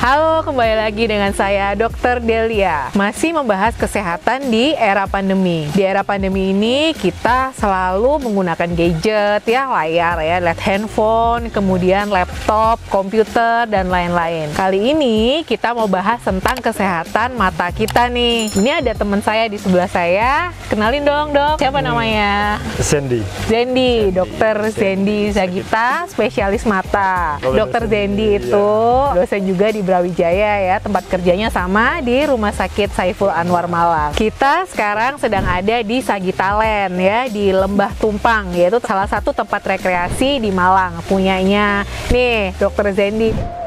Halo, kembali lagi dengan saya Dr. Delia. Masih membahas kesehatan di era pandemi. Di era pandemi ini kita selalu menggunakan gadget ya, layar ya, lihat handphone, kemudian laptop, komputer dan lain-lain. Kali ini kita mau bahas tentang kesehatan mata kita nih. Ini ada teman saya di sebelah saya. Kenalin dong, Dok. Siapa namanya? Zendi. Zendi, Dr. Zendi Zagita, spesialis mata. Dr. Zendi itu dosen juga di Brawijaya ya, tempat kerjanya sama di Rumah Sakit Saiful Anwar Malang. Kita sekarang sedang ada di Sagitalen ya, di Lembah Tumpang, yaitu salah satu tempat rekreasi di Malang. Punyanya nih Dr. Zendi.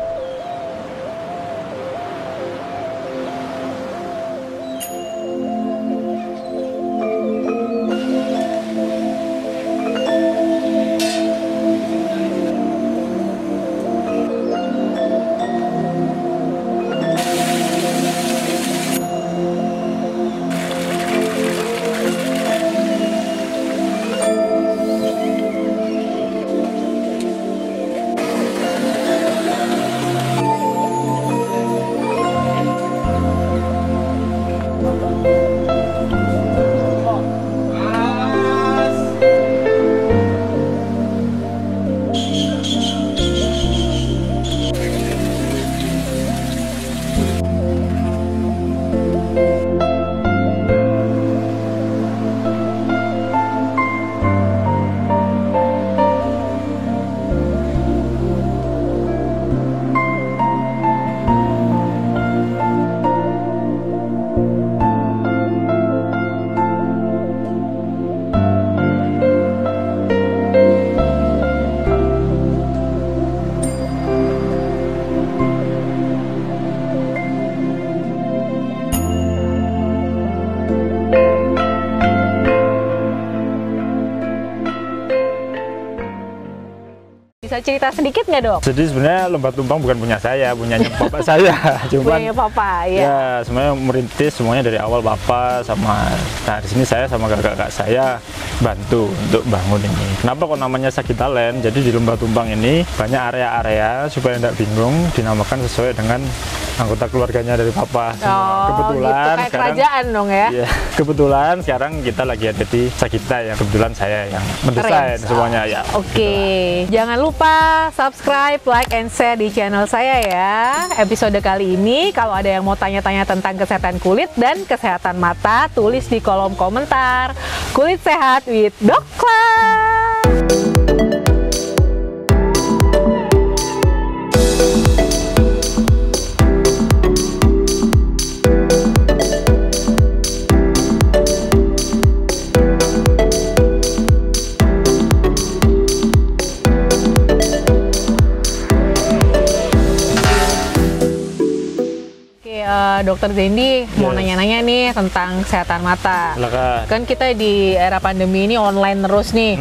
Bisa cerita sedikit nggak, Dok? Jadi sebenarnya Lembah Tumpang bukan punya saya, punyanya bapak saya. Cuman punyanya papa, ya. Ya, sebenarnya merintis semuanya dari awal bapak sama. Nah, di sini saya sama kakak-kakak saya bantu untuk bangun ini. Kenapa kok namanya Sagitalen? Jadi di Lembah Tumpang ini banyak area-area, supaya tidak bingung, dinamakan sesuai dengan anggota keluarganya dari papa. Oh, kebetulan gitu, kayak sekarang kerajaan dong ya. Ya, kebetulan sekarang kita lagi ada di Sagita, yang kebetulan saya yang mendesain semuanya ya. Oke. Jangan lupa subscribe, like, and share di channel saya ya. Episode kali ini kalau ada yang mau tanya-tanya tentang kesehatan kulit dan kesehatan mata, tulis di kolom komentar. Kulit sehat with Dokla. Dokter Zendi mau nanya-nanya nih tentang kesehatan mata. Silakan. Kan kita di era pandemi ini online terus nih,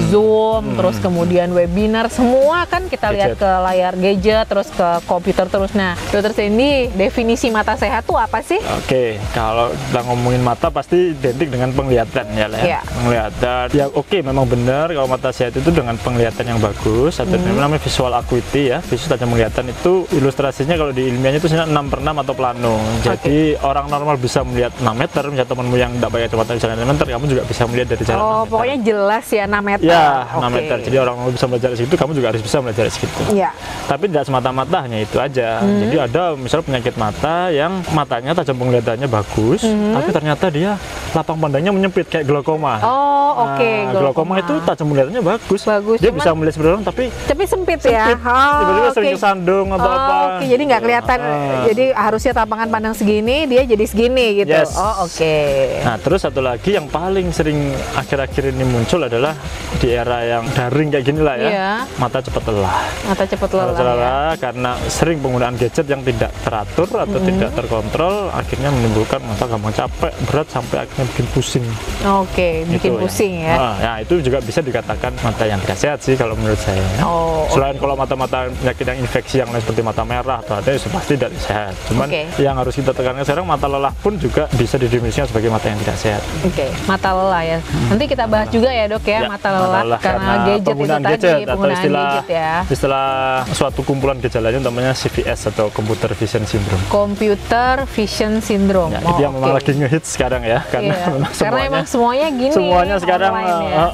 Zoom, terus kemudian webinar, semua kan kita lihat ke layar gadget, terus ke komputer terus. Nah, Dokter Zendi, definisi mata sehat tuh apa sih? Oke, kalau kita ngomongin mata pasti identik dengan penglihatan ya lah ya. Penglihatan, ya oke, memang benar kalau mata sehat itu dengan penglihatan yang bagus, atau namanya visual acuity ya, visual tajam penglihatan itu ilustrasinya kalau di ilmiahnya itu 6/6 atau plano. Jadi orang normal bisa melihat 6 meter, misalnya temanmu yang tidak pakai kacamata bisa 6 meter, kamu juga bisa melihat dari jarak 6 meter. Pokoknya jelas ya 6 meter. Ya, 6 meter. Jadi orang normal bisa melihat jarak segitu, kamu juga harus bisa melihat jarak segitu. Iya. Tapi tidak semata-mata hanya itu aja. Jadi ada misalnya penyakit mata yang matanya tajam penglihatannya bagus, tapi ternyata dia lapang pandangnya menyempit kayak glaukoma. Glaukoma itu tajam penglihatannya bagus. Dia bisa melihat sebenarnya tapi sempit ya. Tiba-tiba sering kesandung atau apa. Jadi nggak kelihatan. Jadi harusnya lapangan pandang segini, dia jadi segini gitu. Yes. Nah, terus satu lagi yang paling sering akhir-akhir ini muncul adalah di era yang daring kayak gini lah ya. Mata cepat lelah. Mata cepat lelah karena sering penggunaan gadget yang tidak teratur atau tidak terkontrol, akhirnya menimbulkan mata gampang capek, berat sampai akhirnya bikin pusing. Bikin pusing ya. Nah, itu juga bisa dikatakan mata yang tidak sehat sih kalau menurut saya. Selain kalau mata-mata penyakit yang infeksi yang lain seperti mata merah atau ada, itu pasti tidak sehat. Cuman yang harus kita tekankan sekarang, mata lelah pun juga bisa didefinisikan sebagai mata yang tidak sehat. Oke, mata lelah ya. Nanti kita bahas juga ya dok ya, mata lelah karena gadget penggunaan itu gadget, tadi, penggunaan gadget ya. Istilah suatu kumpulan gejalanya namanya CVS atau Computer Vision Syndrome. Computer Vision Syndrome. Ya, itu yang memang lagi ngehits sekarang ya, karena emang semuanya gini. Semuanya sekarang ya.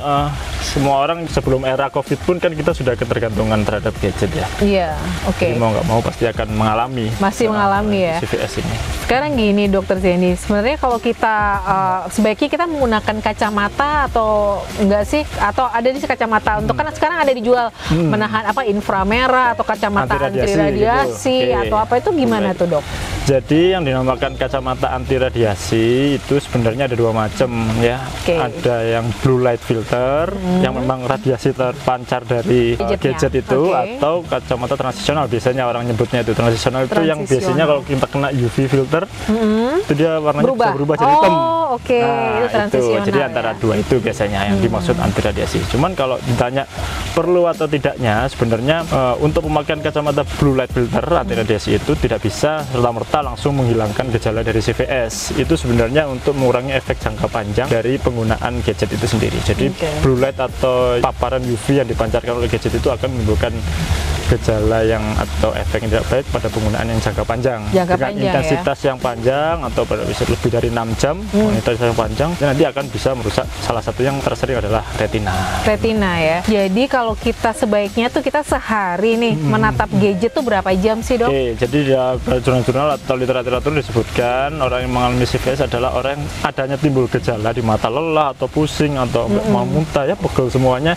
Semua orang sebelum era COVID pun kan kita sudah ketergantungan terhadap gadget ya. Iya, Jadi mau nggak mau pasti akan mengalami. Masih mengalami ya. CVS ini. Sekarang gini Dokter Zeni, sebenarnya kalau kita sebaiknya kita menggunakan kacamata atau enggak sih? Atau ada di kacamata untuk kan sekarang ada dijual menahan inframerah atau kacamata anti radiasi atau apa, itu gimana tuh dok? Jadi yang dinamakan kacamata anti radiasi itu sebenarnya ada dua macam ya. Ada yang blue light filter yang memang radiasi terpancar dari gadget itu, atau kacamata transisional, biasanya orang nyebutnya itu transisional. Itu yang biasanya kalau kita kena UV filter itu dia warnanya bisa berubah jadi hitam. Nah, itu jadi antara dua itu biasanya yang dimaksud anti radiasi. Cuman kalau ditanya perlu atau tidaknya, sebenarnya untuk pemakaian kacamata blue light filter anti radiasi itu tidak bisa serta-merta langsung menghilangkan gejala dari CVS. Itu sebenarnya untuk mengurangi efek jangka panjang dari penggunaan gadget itu sendiri. Jadi blue light atau paparan UV yang dipancarkan oleh gadget itu akan menimbulkan gejala yang atau efek yang tidak baik pada penggunaan yang jangka panjang, dengan intensitas yang panjang atau bisa lebih dari 6 jam intensitas yang panjang, dan nanti akan bisa merusak. Salah satu yang tersering adalah retina. Retina ya. Jadi kalau kita sebaiknya tuh kita sehari nih menatap gadget tuh berapa jam sih dok? Jadi di jurnal-jurnal atau literatur disebutkan orang yang mengalami CVS adalah orang yang adanya timbul gejala di mata lelah atau pusing atau mau muntah ya, pegel semuanya,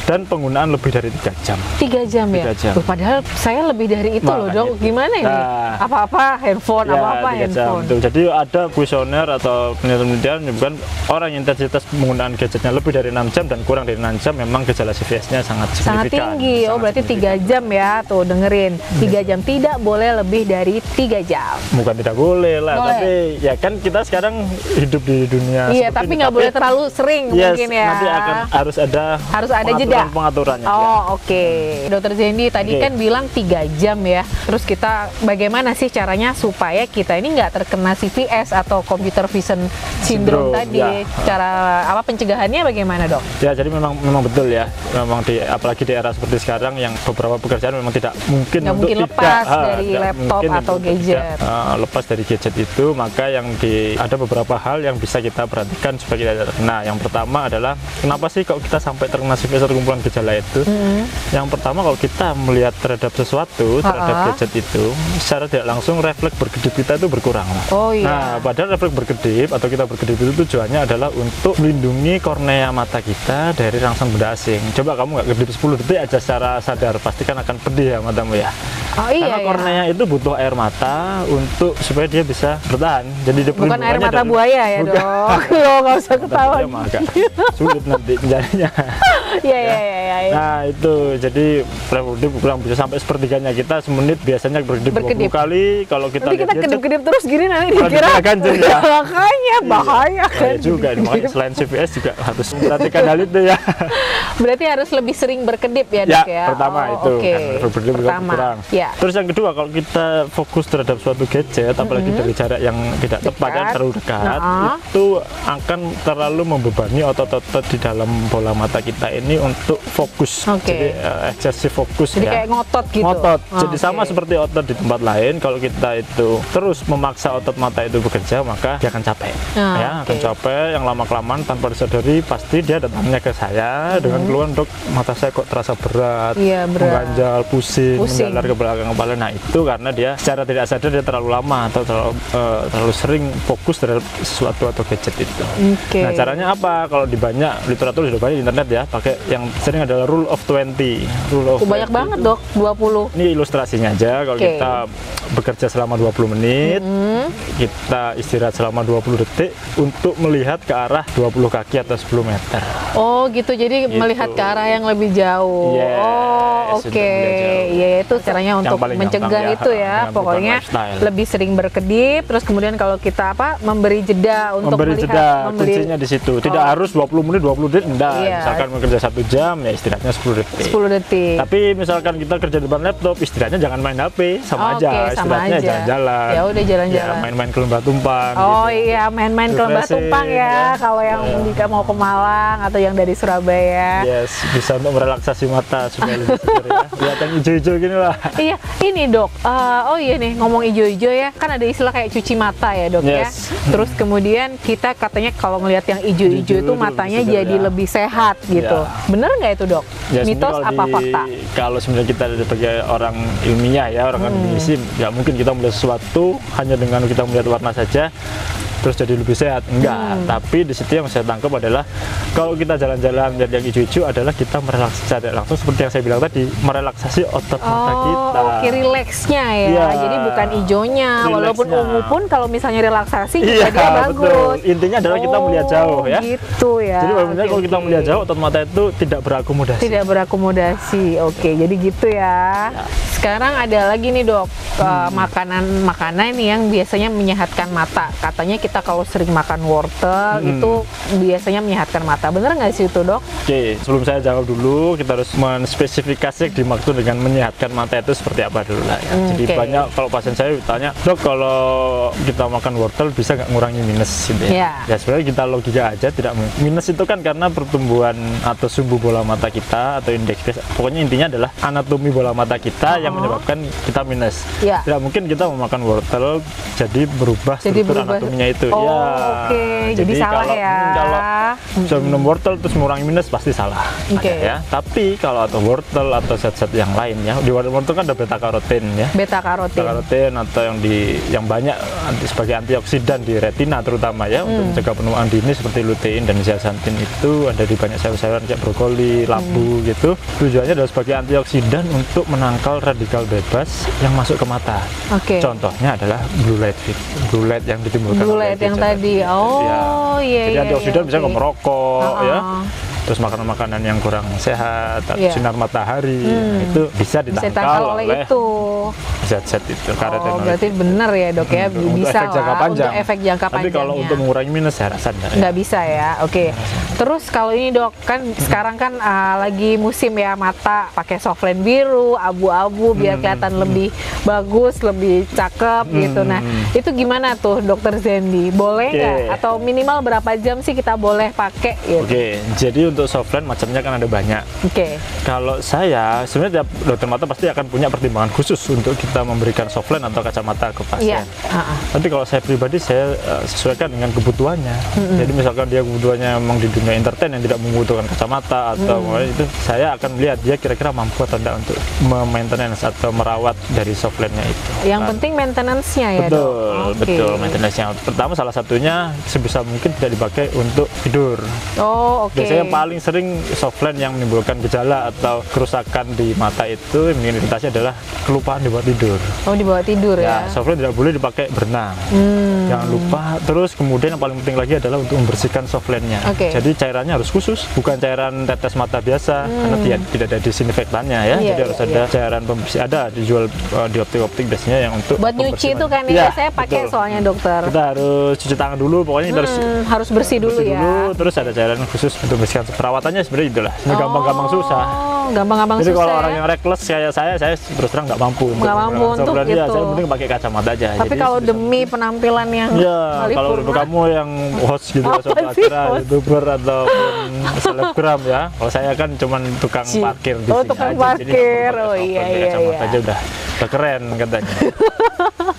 dan penggunaan lebih dari 3 jam. 3 jam ya? 3 jam. Padahal saya lebih dari itu loh dok. Gimana ini? Apa-apa handphone, apa-apa handphone. Jadi ada kuesioner atau penelitian menyebutkan orang yang intensitas penggunaan gadgetnya lebih dari 6 jam dan kurang dari 6 jam memang gejala CVS-nya sangat signifikan. Sangat tinggi. Berarti 3 jam ya. Tuh dengerin. 3 jam, tidak boleh lebih dari 3 jam. Bukan tidak boleh lah, tapi ya kan kita sekarang hidup di dunia. Iya, tapi nggak boleh terlalu sering mungkin ya. Nanti harus ada jeda pengaturannya. Oke. Dokter Zendi tadi kan bilang 3 jam ya. Terus kita bagaimana sih caranya supaya kita ini nggak terkena CVS atau Computer Vision Syndrome tadi? Cara pencegahannya bagaimana dok? Ya, jadi memang betul ya. Memang apalagi di era seperti sekarang yang beberapa pekerjaan memang tidak mungkin lepas dari laptop atau gadget. Lepas dari gadget itu, maka ada beberapa hal yang bisa kita perhatikan supaya kita tidak terkena. Yang pertama adalah kenapa sih kalau kita sampai terkena CVS atau kumpulan gejala itu? Yang pertama, kalau kita melihat terhadap sesuatu, terhadap gadget itu, secara tidak langsung refleks berkedip kita itu berkurang. Nah, padahal refleks berkedip atau kita berkedip itu tujuannya adalah untuk melindungi kornea mata kita dari rangsangan benda asing. Coba kamu nggak kedip 10 detik aja secara sadar, pasti kan akan pedih ya matamu ya. Karena kornea itu butuh air mata supaya dia bisa bertahan. Jadi dia bukan air mata buaya ya dok. Lo nggak usah ketawa. Sulit nanti menjadinya. Nah itu, jadi produktif kurang bisa sampai sepertiganya. Kita semenit biasanya berkedip 20 kali. Kalau kita kedip-kedip terus gini nanti dikira makanya bahaya kan juga. Makanya selain CVS juga harus memperhatikan hal itu ya. Berarti harus lebih sering berkedip ya dok ya? Pertama itu berkedip kurang. Terus yang kedua, kalau kita fokus terhadap suatu gadget, apalagi dari jarak yang tidak tepat kan, terlalu dekat, itu akan terlalu membebani otot-otot di dalam bola mata kita ini untuk fokus. Jadi excessive fokus. Jadi kayak ngotot gitu. Jadi sama seperti otot di tempat lain, kalau kita itu terus memaksa otot mata itu bekerja, maka dia akan capek. Akan capek yang lama-kelamaan tanpa disadari pasti dia datangnya ke saya dengan keluhan, dok mata saya kok terasa berat, mengganjal, pusing, menjalar ke belakang kepala. Nah itu karena dia secara tidak sadar dia terlalu lama atau terlalu sering fokus terhadap sesuatu atau gadget itu. Nah caranya apa? Kalau di banyak literatur sudah banyak di internet ya, pakai yang sering adalah rule of 20. Banyak banget dok, 20. Ini ilustrasinya aja. Kalau kita bekerja selama 20 menit, kita istirahat selama 20 detik untuk melihat ke arah 20 kaki atau 10 meter. Gitu, jadi melihat ke arah yang lebih jauh. Itu caranya untuk mencegah itu ya. Pokoknya lebih sering berkedip, terus kemudian kalau kita memberi jeda untuk melihat. Kuncinya di situ. Tidak harus 20 menit, 20 detik, enggak. Misalkan bekerja 1 jam, ya istirahatnya 10 detik. 10 detik. Tapi misalkan kita kerja di depan laptop, istirahatnya jangan main HP, sama aja. sama aja. Jalan-jalan. Ya udah jalan-jalan. Ya, main-main ke Lembah Tumpang. Oh gitu. iya, main-main ke Lembah Tumpang ya. Kalau yang jika mau ke Malang atau yang dari Surabaya. Yes, bisa untuk merelaksasi mata supaya lebih seger ya. Lihat yang hijau-hijau gini lah. Iya, ini dok. Oh iya nih, ngomong hijau-hijau ya. Kan ada istilah kayak cuci mata ya dok ya. Terus kemudian kita katanya kalau ngelihat yang hijau-hijau itu matanya jadi lebih sehat gitu. Bener nggak itu dok? Ya, mitos apa fakta? Kalau sebenarnya kita sebagai orang ilmiah ya, orang akademisi, nggak mungkin kita melihat sesuatu hanya dengan kita melihat warna saja terus jadi lebih sehat, enggak. Tapi di situ yang saya tangkap adalah kalau kita jalan-jalan lihat yang hijau-hijau adalah kita merelaksasi secara langsung seperti yang saya bilang tadi, merelaksasi otot mata kita. Oke, rileksnya ya. Jadi bukan hijaunya, walaupun ungu pun kalau misalnya relaksasi juga dia bagus. Betul. Intinya adalah kita melihat jauh ya. Gitu ya. Jadi benar kalau kita melihat jauh, otot mata itu tidak berakomodasi. Tidak berakomodasi. Oke, jadi gitu ya. Sekarang ada lagi nih dok, makanan-makanan yang biasanya menyehatkan mata. Katanya kita kalau sering makan wortel itu biasanya menyehatkan mata. Bener nggak sih itu dok? Oke, sebelum saya jawab dulu, kita harus menspesifikasi dimaksud dengan menyehatkan mata itu seperti apa dulu lah ya. Jadi banyak kalau pasien saya tanya, dok kalau kita makan wortel bisa nggak ngurangi minus gitu ya? Ya sebenarnya kita logika aja, tidak minus itu kan karena pertumbuhan atau sumbu bola mata kita atau indeks, pokoknya intinya adalah anatomi bola mata kita yang menyebabkan kita minus. Tidak mungkin kita memakan wortel jadi berubah struktur anatominya itu. Jadi salah kalau, ya. Kalau bisa minum wortel terus mengurangi minus pasti salah. Ya. Tapi kalau atau wortel atau zat-zat yang lain ya, di wortel kan ada beta karotin ya. Beta karotin atau yang banyak sebagai antioksidan di retina terutama ya untuk mencegah penuaan dini seperti lutein dan zeaxanthin itu ada di banyak sayur-sayuran kayak brokoli, labu gitu. Tujuannya adalah sebagai antioksidan untuk menangkal radikal bebas yang masuk ke mata. Contohnya adalah blue light yang ditimbulkan oleh yang tadi. Jadi antioksidan bisa merokok ya. Terus makanan-makanan yang kurang sehat atau sinar matahari itu bisa ditangkal oleh itu zat-zat itu. Berarti benar ya dok ya, bisa efek jangka panjang. Untuk efek jangka panjang. Tapi kalau untuk mengurangi minus saya rasa nggak bisa ya. Terus kalau ini dok kan sekarang kan lagi musim ya, mata pakai softline biru, abu-abu biar kelihatan lebih bagus, lebih cakep gitu. Nah itu gimana tuh dokter Zendi? Boleh nggak? Atau minimal berapa jam sih kita boleh pakai? Jadi untuk softline macamnya kan ada banyak. Kalau saya sebenarnya tiap dokter mata pasti akan punya pertimbangan khusus untuk kita memberikan softline atau kacamata ke pasien. Tapi kalau saya pribadi saya sesuaikan dengan kebutuhannya. Jadi misalkan dia kebutuhannya memang di dunia entertain yang tidak membutuhkan kacamata atau itu, saya akan melihat dia kira-kira mampu atau tidak untuk maintenance atau merawat dari softline-nya itu. Yang penting maintenance-nya ya dok? Betul, maintenance-nya. Pertama salah satunya sebisa mungkin tidak dipakai untuk tidur. Biasanya yang paling sering softline yang menimbulkan gejala atau kerusakan di mata itu identitasnya adalah kelupaan di bawah tidur. Di bawah tidur ya. Softline tidak boleh dipakai berenang. Jangan lupa. Terus kemudian yang paling penting lagi adalah untuk membersihkan softline-nya. Jadi cairannya harus khusus, bukan cairan tetes mata biasa karena tidak ada disinfektannya ya. Jadi harus ada cairan pembersih, ada dijual di optik-optik biasanya yang untuk buat nyuci itu kan ya, saya pakai soalnya dokter. Kita harus cuci tangan dulu, pokoknya kita harus bersih dulu ya. Terus ada cairan khusus untuk membersihkan. Perawatannya sebenarnya itulah, gampang-gampang susah. Gampang-gampang susah. Jadi kalau orang yang reckless kayak saya terus terang nggak mampu untuk gitu. Saya mending pakai kacamata aja. Tapi kalau demi penampilan yang kalau kamu yang host gitu, acara YouTuber atau selebgram ya. Kalau saya kan cuman tukang parkir di sini tukang aja. Parkir. Kacamata aja udah keren katanya.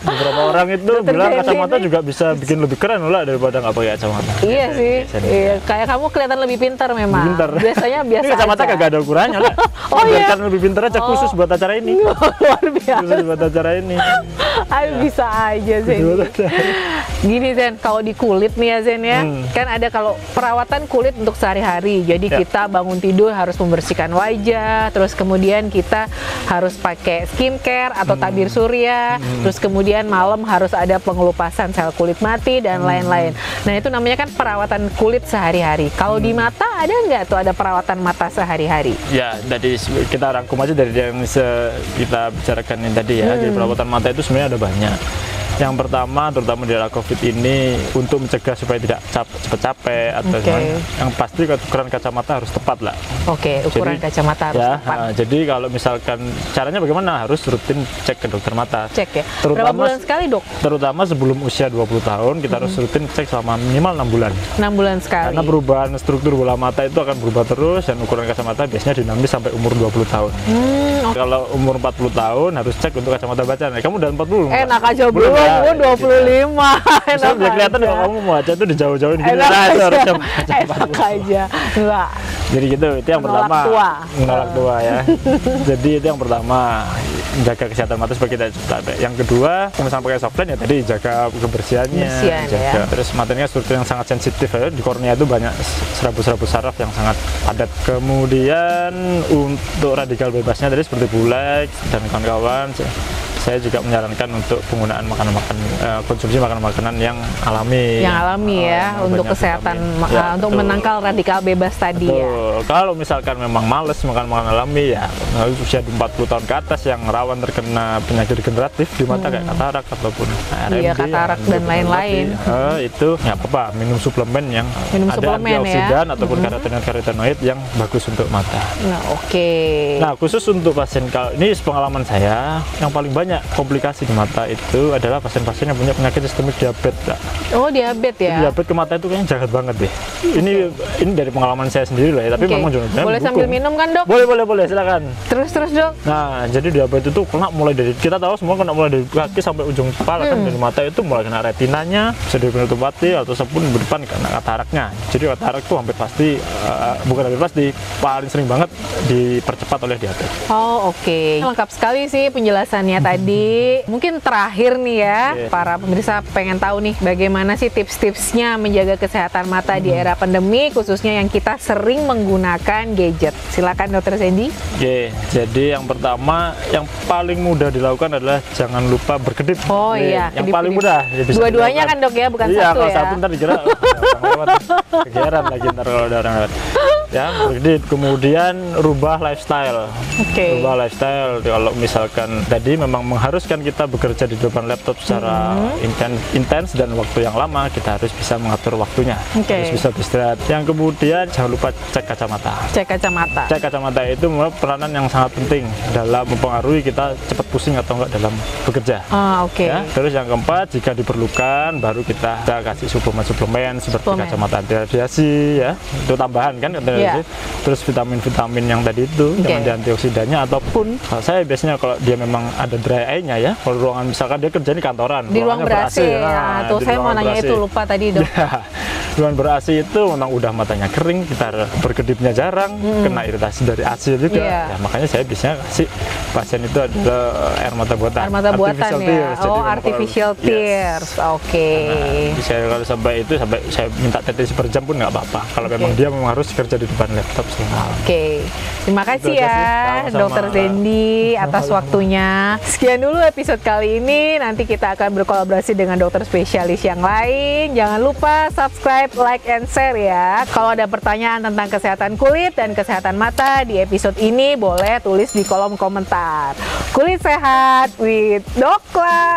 Beberapa orang itu bilang kacamata juga bisa bikin lebih keren lah daripada nggak pakai kacamata. Iya sih. Kayak kamu kelihatan lebih pintar memang. Biasanya biasa. Ini kacamata kagak ada ukurannya lah. Biarkan lebih pintar aja khusus buat acara ini. Luar biasa. Khusus buat acara ini. Bisa aja Zen. Gini Zen, kalau di kulit nih ya Zen ya, kan ada kalau perawatan kulit untuk sehari-hari. Jadi kita bangun tidur harus membersihkan wajah, terus kemudian kita harus pakai skincare atau tabir surya, terus kemudian malam harus ada pengelupasan sel kulit mati dan lain-lain. Nah itu namanya kan perawatan kulit sehari-hari. Kalau di mata ada nggak tuh ada perawatan mata sehari-hari? Ya, dari kita rangkum aja dari yang kita bicarakan ini tadi ya. Jadi perawatan mata itu sebenarnya ada banyak. Yang pertama, terutama di era COVID ini, untuk mencegah supaya tidak cepat capek atau yang pasti ukuran kacamata harus tepat lah. Ukuran kacamata harus tepat. Jadi kalau misalkan caranya bagaimana, harus rutin cek ke dokter mata. Cek ya. Berapa bulan sekali, Dok? Terutama sebelum usia 20 tahun kita harus rutin cek selama minimal 6 bulan. 6 bulan sekali. Karena perubahan struktur bola mata itu akan berubah terus, dan ukuran kacamata biasanya dinamis sampai umur 20 tahun. Kalau umur 40 tahun harus cek untuk kacamata bacaan. Kamu udah 40? Enak aja belum, 25. Enak biar kelihatan kalau kamu mau baca itu dijauh-jauhin gitu. Enak aja. Enggak. Jadi gitu, itu yang pertama. Menolak tua ya. Jadi itu yang pertama, menjaga kesehatan mata supaya kita cepat. Yang kedua, misalnya pakai softline ya tadi jaga kebersihannya, jaga. Terus matanya struktur yang sangat sensitif ya. Di kornea itu banyak serabut-serabut saraf yang sangat padat. Kemudian untuk radikal bebasnya tadi seperti Bulex dan kawan-kawan, saya juga menyarankan untuk penggunaan konsumsi makanan-makanan yang alami. Yang alami ya, untuk kesehatan, untuk menangkal radikal bebas tadi. Ya. Kalau misalkan memang males makan makanan alami ya, usia 40 tahun ke atas yang rawan terkena penyakit degeneratif di mata kayak katarak ataupun RMD, katarak dan lain-lain. Itu nggak apa-apa, minum suplemen yang ada antioksidan ataupun karotenoid yang bagus untuk mata. Nah, khusus untuk pasien ini pengalaman saya yang paling banyak komplikasi di mata itu adalah pasien-pasien yang punya penyakit sistemik diabetes. Diabetes ya. Diabetes ke mata itu kayaknya jahat banget deh. Ini dari pengalaman saya sendiri loh ya, tapi memang boleh sambil minum kan, Dok? Boleh, silakan. Terus, Dok. Nah, jadi diabetes itu kena mulai dari, kita tahu semua kena mulai dari kaki sampai ujung kepala kan, dari mata itu mulai kena retinanya, bisa dari penutup mati atau sepun depan kena kataraknya. Jadi katarak itu hampir pasti, bukan hampir pasti, paling sering banget dipercepat oleh diabetes. Lengkap sekali sih penjelasannya tadi. Mungkin terakhir nih ya, para pemirsa pengen tahu nih bagaimana sih tips-tipsnya menjaga kesehatan mata di era pandemi, khususnya yang kita sering menggunakan gadget. Silakan Dr. Sandy. Jadi yang pertama, yang paling mudah dilakukan adalah jangan lupa berkedip. Yang paling mudah. Dua-duanya kan, Dok ya, bukan satu ya. Kalau satu ntar dikira kegeeran lagi ntar kalau ada orang lewat. Ya, berkedip. Kemudian rubah lifestyle. Rubah lifestyle. Kalau misalkan tadi memang mengharuskan kita bekerja di depan laptop secara intens dan waktu yang lama, kita harus bisa mengatur waktunya, harus bisa beristirahat. Yang kemudian jangan lupa cek kacamata. Cek kacamata itu peranan yang sangat penting dalam mempengaruhi kita cepat pusing atau enggak dalam bekerja. Ya, terus yang keempat, jika diperlukan baru kita kasih suplemen seperti kacamata anti radiasi ya, itu tambahan kan terus vitamin-vitamin yang tadi itu yang ada antioksidannya, ataupun saya biasanya kalau dia memang ada dry eye-nya ya, kalau ruangan misalkan dia kerja di kantoran di ruang ber-AC. Saya mau nanya itu, lupa tadi, Dok. Ruangan ber-AC itu memang udah matanya kering, kita berkedipnya jarang, kena iritasi dari AC juga. Ya, makanya saya biasanya kasih pasien itu adalah air mata buatan. Air mata buatan ya. Artificial tears. Saya kalau sampai saya minta tetes per jam pun nggak apa-apa. Kalau memang dia memang harus kerja di depan laptop selama. Terima kasih ya Dr. Sandy atas waktunya. Sekian dulu episode kali ini. Nanti kita akan berkolaborasi dengan dokter spesialis yang lain. Jangan lupa subscribe, like, and share ya. Kalau ada pertanyaan tentang kesehatan kulit dan kesehatan mata di episode ini, boleh tulis di kolom komentar. Kulit sehat with Dokla.